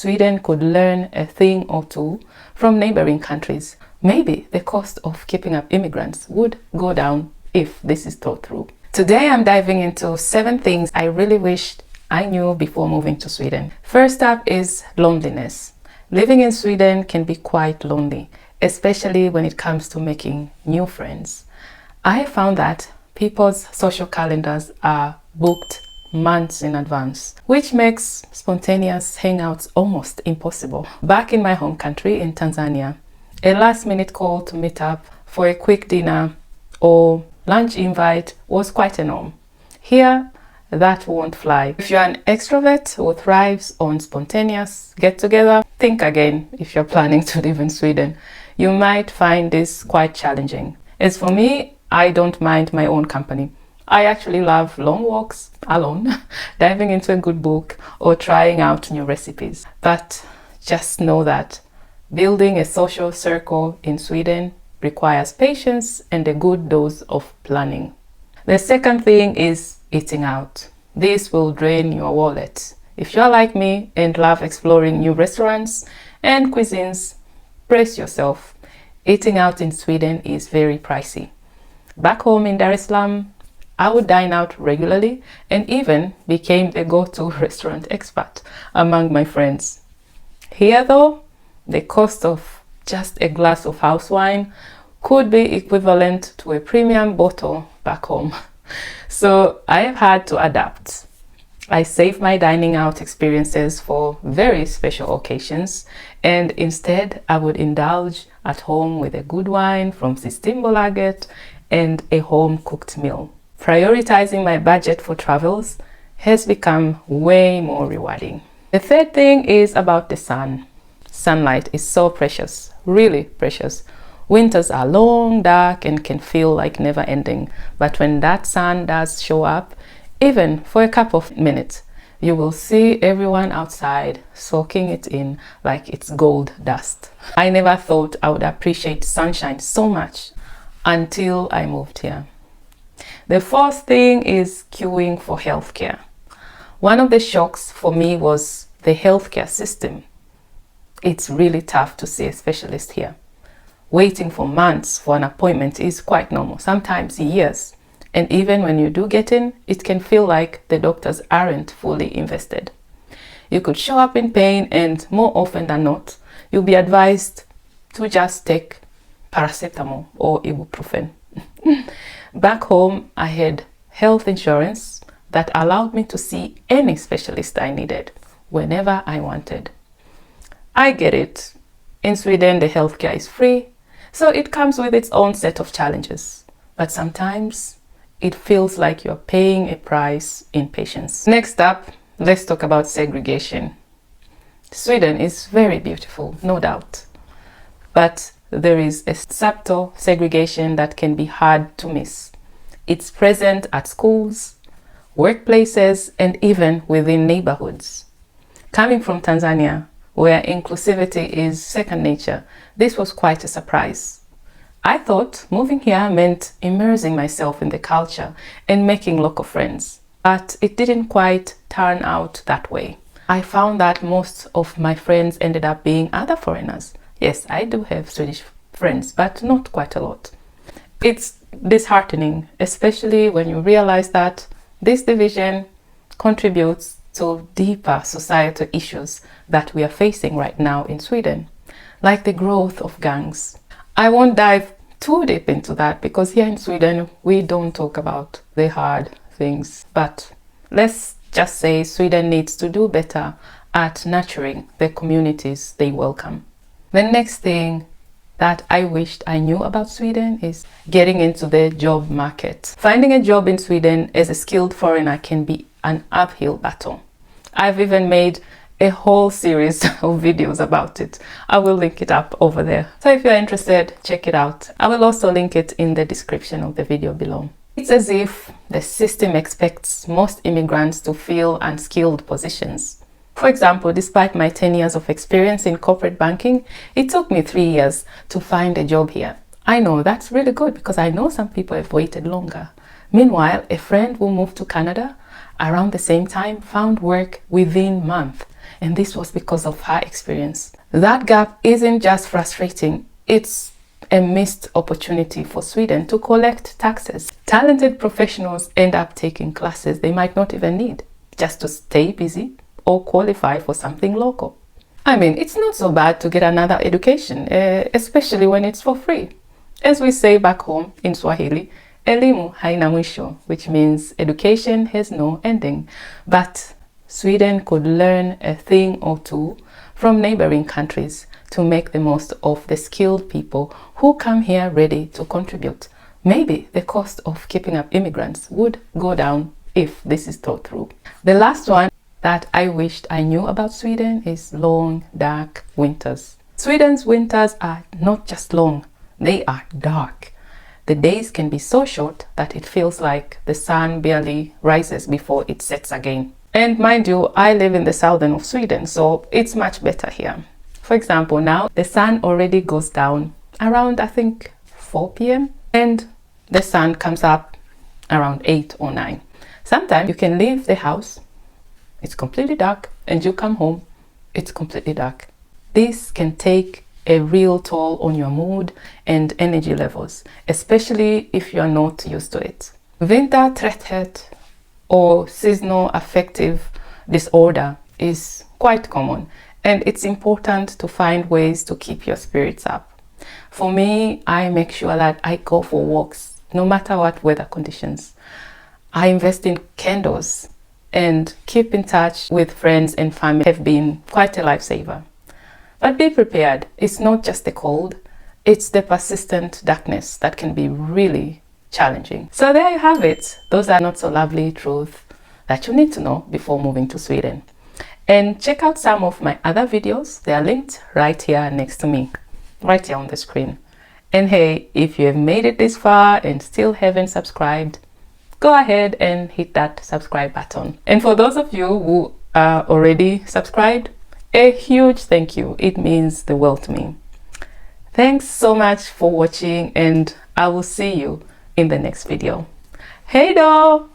Sweden could learn a thing or two from neighboring countries, maybe the cost of keeping up immigrants would go down if this is thought through. Today I'm diving into 7 things I really wished I knew before moving to Sweden. First up is loneliness. Living in Sweden can be quite lonely, especially when it comes to making new friends. I found that people's social calendars are booked months in advance, which makes spontaneous hangouts almost impossible. Back in my home country in Tanzania, a last-minute call to meet up for a quick dinner or lunch invite was quite a norm. Here, that won't fly. If you're an extrovert who thrives on spontaneous get-together, think again if you're planning to live in Sweden. You might find this quite challenging. As for me, I don't mind my own company. I actually love long walks alone, diving into a good book, or trying out new recipes. But just know that building a social circle in Sweden requires patience and a good dose of planning. The second thing is eating out. This will drain your wallet. If you're like me and love exploring new restaurants and cuisines, brace yourself. Eating out in Sweden is very pricey. Back home in Dar es Salaam, I would dine out regularly and even became the go-to restaurant expert among my friends. Here though, the cost of just a glass of house wine could be equivalent to a premium bottle back home. So I have had to adapt. I save my dining out experiences for very special occasions, and instead I would indulge at home with a good wine from Systembolaget and a home-cooked meal. Prioritizing my budget for travels has become way more rewarding. The third thing is about the sun. Sunlight is so precious, really precious. Winters are long, dark, and can feel like never ending. But when that sun does show up, even for a couple of minutes, you will see everyone outside soaking it in like it's gold dust. I never thought I would appreciate sunshine so much until I moved here. The fourth thing is queuing for healthcare. One of the shocks for me was the healthcare system. It's really tough to see a specialist here. Waiting for months for an appointment is quite normal, sometimes years. And even when you do get in, it can feel like the doctors aren't fully invested. You could show up in pain, and more often than not, you'll be advised to just take paracetamol or ibuprofen. Back home, I had health insurance that allowed me to see any specialist I needed whenever I wanted. I get it. In Sweden, the healthcare is free, so it comes with its own set of challenges. But sometimes it feels like you're paying a price in patience. Next up, let's talk about segregation. Sweden is very beautiful, no doubt. But there is a subtle segregation that can be hard to miss. It's present at schools, workplaces, and even within neighborhoods. Coming from Tanzania, where inclusivity is second nature, this was quite a surprise. I thought moving here meant immersing myself in the culture and making local friends, but it didn't quite turn out that way. I found that most of my friends ended up being other foreigners. Yes, I do have Swedish friends, but not quite a lot. It's disheartening, especially when you realize that this division contributes to deeper societal issues that we are facing right now in Sweden, like the growth of gangs. I won't dive too deep into that because here in Sweden we don't talk about the hard things, but let's just say Sweden needs to do better at nurturing the communities they welcome. The next thing that I wished I knew about Sweden is getting into the job market. Finding a job in Sweden as a skilled foreigner can be an uphill battle. I've even made a whole series of videos about it. I will link it up over there. So if you're interested, check it out. I will also link it in the description of the video below. It's as if the system expects most immigrants to fill unskilled positions. For example, despite my 10 years of experience in corporate banking, it took me 3 years to find a job here. I know that's really good because I know some people have waited longer. Meanwhile, a friend who moved to Canada around the same time found work within a month. and this was because of her experience. That gap isn't just frustrating, it's a missed opportunity for Sweden to collect taxes. Talented professionals end up taking classes they might not even need, just to stay busy or qualify for something local. I mean, it's not so bad to get another education, especially when it's for free. As we say back home in Swahili, elimu haina mwisho, which means education has no ending. But Sweden could learn a thing or two from neighboring countries to make the most of the skilled people who come here ready to contribute. Maybe the cost of keeping up immigrants would go down if this is thought through. The last one that I wished I knew about Sweden is long, dark winters. Sweden's winters are not just long, they are dark. The days can be so short that it feels like the sun barely rises before it sets again. And mind you, I live in the southern of Sweden, so it's much better here. For example, now the sun already goes down around, I think, 4 p.m. and the sun comes up around 8 or 9. Sometimes you can leave the house, it's completely dark, and you come home, it's completely dark. This can take a real toll on your mood and energy levels, especially if you're not used to it. Vintertrötthet or seasonal affective disorder is quite common, and it's important to find ways to keep your spirits up. For me, I make sure that I go for walks, no matter what weather conditions. I invest in candles and keep in touch with friends and family have been quite a lifesaver. But be prepared, it's not just the cold, it's the persistent darkness that can be really challenging. So there you have it. Those are not so lovely truths that you need to know before moving to Sweden. And check out some of my other videos. They are linked right here next to me, right here on the screen. And hey, if you have made it this far and still haven't subscribed, go ahead and hit that subscribe button. And for those of you who are already subscribed, a huge thank you. It means the world to me. Thanks so much for watching, and I will see you in the next video. Hej då!